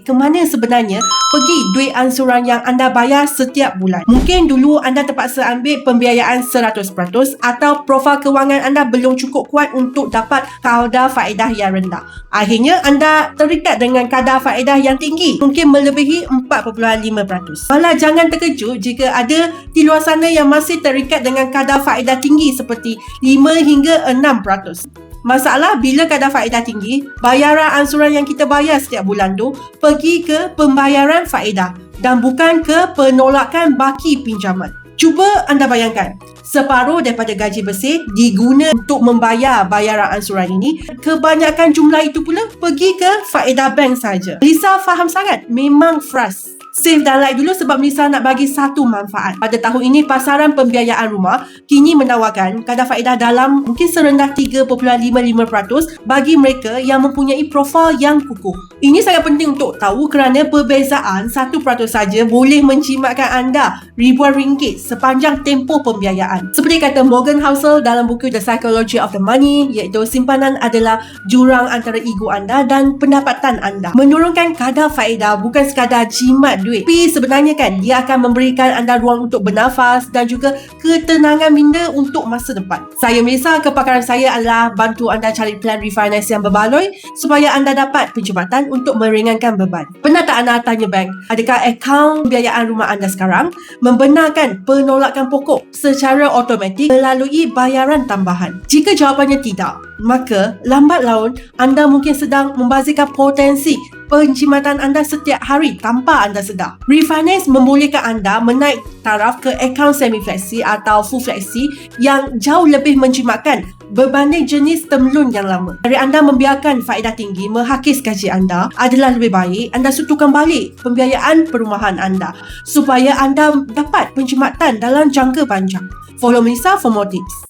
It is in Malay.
ke mana sebenarnya pergi duit ansuran yang anda bayar setiap bulan. Mungkin dulu anda terpaksa ambil pembiayaan 100% atau profil kewangan anda belum cukup kuat untuk dapat kadar faedah yang rendah. Akhirnya anda terikat dengan kadar faedah yang tinggi, mungkin melebihi 4.5%. Malah jangan terkejut jika ada di luar sana yang masih terikat dengan kadar faedah tinggi seperti 5 hingga 6%. Masalah bila kadar faedah tinggi, bayaran ansuran yang kita bayar setiap bulan tu pergi ke pembayaran faedah dan bukan ke penolakan baki pinjaman. Cuba anda bayangkan, separuh daripada gaji bersih diguna untuk membayar bayaran ansuran ini, kebanyakan jumlah itu pula pergi ke faedah bank saja. Lisa faham sangat, memang frust. Save dan like dulu sebab Lisa nak bagi satu manfaat. Pada tahun ini, pasaran pembiayaan rumah kini menawarkan kadar faedah dalam mungkin serendah 3.55% bagi mereka yang mempunyai profil yang kukuh. Ini sangat penting untuk tahu kerana perbezaan 1% saja boleh menjimatkan anda ribuan ringgit sepanjang tempoh pembiayaan. Seperti kata Morgan Housel dalam buku The Psychology of the Money, iaitu simpanan adalah jurang antara ego anda dan pendapatan anda. Menurunkan kadar faedah bukan sekadar jimat duit, tapi sebenarnya kan dia akan memberikan anda ruang untuk bernafas dan juga ketenangan minda untuk masa depan. Saya Melissa, kepakaran saya adalah bantu anda cari plan refinance yang berbaloi supaya anda dapat penjimatan untuk meringankan beban. Pernah tak anda tanya bank, adakah akaun pembiayaan rumah anda sekarang membenarkan penolakan pokok secara automatik melalui bayaran tambahan? Jika jawapannya tidak, maka lambat laun anda mungkin sedang membazirkan potensi penjimatan anda setiap hari tanpa anda sedar. Refinance membolehkan anda menaik taraf ke akaun semi-flexi atau full flexi yang jauh lebih menjimatkan berbanding jenis term loan yang lama. Dari anda membiarkan faedah tinggi menghakis gaji anda, adalah lebih baik anda sutukan balik pembiayaan perumahan anda supaya anda dapat penjimatan dalam jangka panjang. Follow Melissa for more tips.